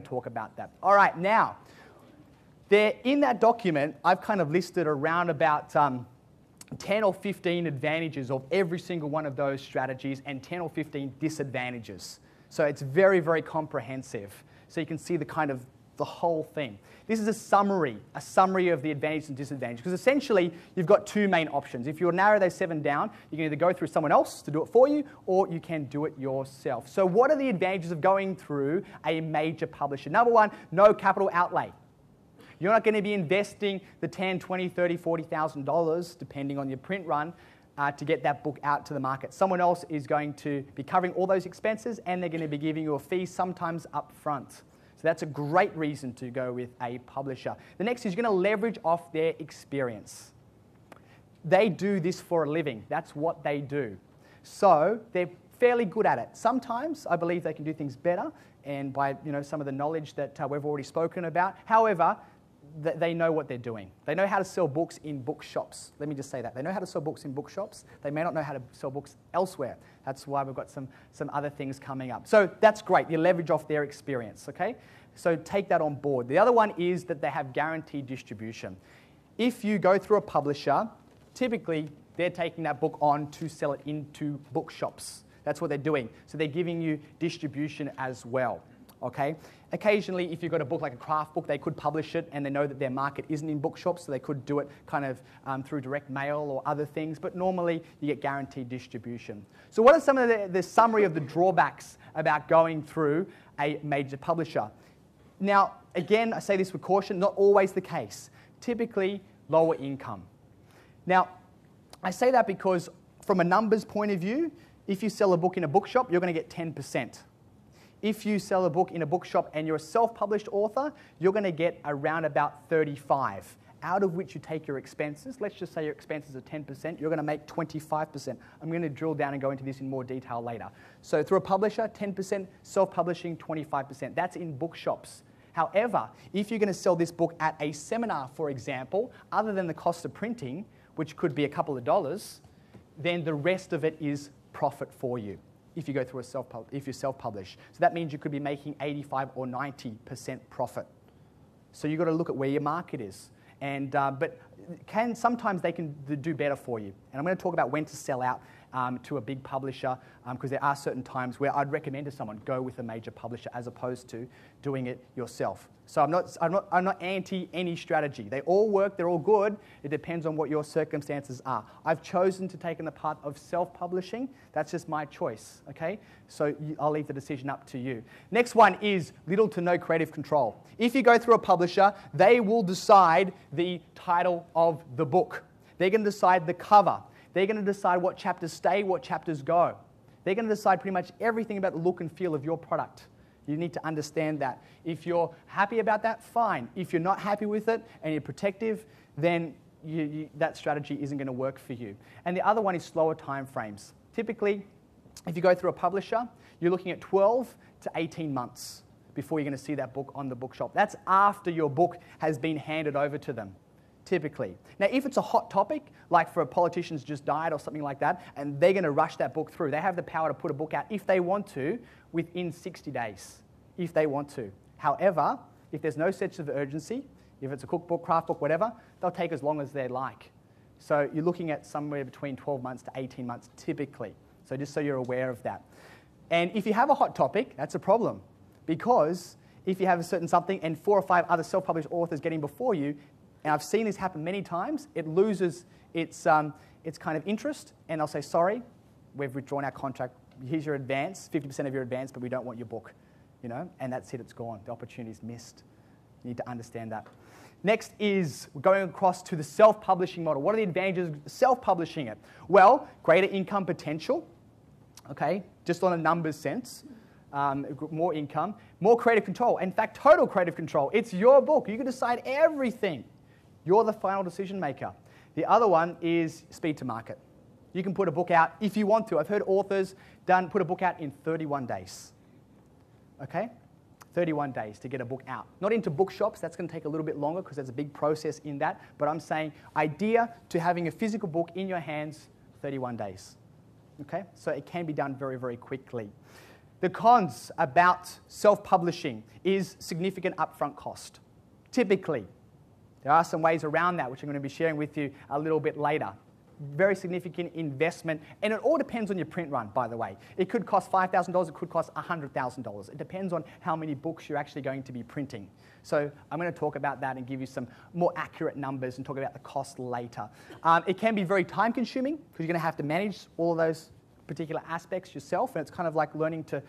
to talk about that. All right, now, in that document, I've kind of listed around about 10 or 15 advantages of every single one of those strategies and 10 or 15 disadvantages. So it's very, very comprehensive. So you can see the whole thing. This is a summary of the advantages and disadvantages, because essentially you've got two main options. If you narrow those 7 down, you can either go through someone else to do it for you, or you can do it yourself. So what are the advantages of going through a major publisher? Number one, no capital outlay. You're not going to be investing the $10,000, $20,000, $30,000, $40,000, depending on your print run, to get that book out to the market. Someone else is going to be covering all those expenses, and they're going to be giving you a fee, sometimes up front. So that's a great reason to go with a publisher. The next is you're going to leverage off their experience. They do this for a living. That's what they do. So they're fairly good at it. Sometimes I believe they can do things better, and by some of the knowledge that we've already spoken about. However, they know what they're doing. They know how to sell books in bookshops. Let me just say that. They know how to sell books in bookshops. They may not know how to sell books elsewhere. That's why we've got some other things coming up. So that's great. You leverage off their experience, okay? So take that on board. The other one is that they have guaranteed distribution. If you go through a publisher, typically they're taking that book on to sell it into bookshops. That's what they're doing. So they're giving you distribution as well. Okay. Occasionally, if you've got a book like a craft book, they could publish it, and they know that their market isn't in bookshops, so they could do it kind of through direct mail or other things. But normally, you get guaranteed distribution. So what are some of the summary of the drawbacks about going through a major publisher? Now, again, I say this with caution, not always the case. Typically, lower income. Now, I say that because from a numbers point of view, if you sell a book in a bookshop, you're going to get 10%. If you sell a book in a bookshop and you're a self-published author, you're going to get around about 35, out of which you take your expenses. Let's just say your expenses are 10%. You're going to make 25%. I'm going to drill down and go into this in more detail later. So through a publisher, 10%, self-publishing, 25%. That's in bookshops. However, if you're going to sell this book at a seminar, for example, other than the cost of printing, which could be a couple of dollars, then the rest of it is profit for you. If you go through if you self-publish. So that means you could be making 85 or 90% profit. So you've got to look at where your market is. And, but sometimes they can do better for you. And I'm going to talk about when to sell out to a big publisher, because there are certain times where I'd recommend to someone go with a major publisher as opposed to doing it yourself. So I'm not anti any strategy. They all work. They're all good. It depends on what your circumstances are. I've chosen to take in the path of self-publishing. That's just my choice. Okay. So I'll leave the decision up to you. Next one is little to no creative control. If you go through a publisher, they will decide the title of the book. They're going to decide the cover. They're going to decide what chapters stay, what chapters go. They're going to decide pretty much everything about the look and feel of your product. You need to understand that. If you're happy about that, fine. If you're not happy with it and you're protective, then that strategy isn't going to work for you. And the other one is slower time frames. Typically, if you go through a publisher, you're looking at 12 to 18 months before you're going to see that book on the bookshop. That's after your book has been handed over to them. Typically. Now, if it's a hot topic, like for a politician's just died or something like that, and they're going to rush that book through, they have the power to put a book out, if they want to, within 60 days, if they want to. However, if there's no sense of urgency, if it's a cookbook, craft book, whatever, they'll take as long as they like. So you're looking at somewhere between 12 months to 18 months typically. So just so you're aware of that. And if you have a hot topic, that's a problem. Because if you have a certain something and 4 or 5 other self-published authors getting before you, and I've seen this happen many times, it loses its kind of interest, and they'll say, sorry, we've withdrawn our contract. Here's your advance, 50% of your advance, but we don't want your book. And that's it, it's gone. The opportunity's missed. You need to understand that. Next is going across to the self-publishing model. What are the advantages of self-publishing it? Well, greater income potential, okay, just on a numbers sense. More income, more creative control. In fact, total creative control. It's your book. You can decide everything. You're the final decision maker. The other one is speed to market. You can put a book out if you want to. I've heard authors put a book out in 31 days. Okay? 31 days to get a book out. Not into bookshops. That's going to take a little bit longer because there's a big process in that. But I'm saying idea to having a physical book in your hands, 31 days. Okay? So it can be done very, very quickly. The cons about self-publishing is significant upfront cost. Typically, there are some ways around that, which I'm going to be sharing with you a little bit later. Very significant investment, and it all depends on your print run, by the way. It could cost $5,000, it could cost $100,000. It depends on how many books you're actually going to be printing. So I'm going to talk about that and give you some more accurate numbers and talk about the cost later. It can be very time-consuming because you're going to have to manage all of those particular aspects yourself, and it's kind of like learning to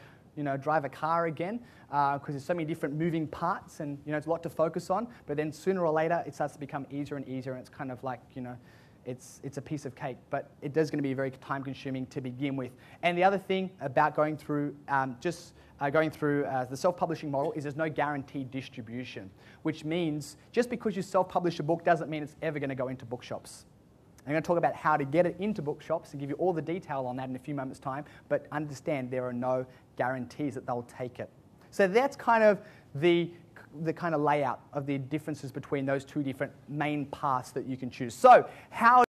drive a car again because there's so many different moving parts and it's a lot to focus on, but then sooner or later it starts to become easier and easier, and it's kind of like, it's a piece of cake, but it is going to be very time-consuming to begin with. And the other thing about going through the self-publishing model is there's no guaranteed distribution, which means just because you self-publish a book doesn't mean it's ever going to go into bookshops. I'm going to talk about how to get it into bookshops and give you all the detail on that in a few moments' time, but understand there are no guarantees that they'll take it. So that's kind of the kind of layout of the differences between those two different main paths that you can choose. So how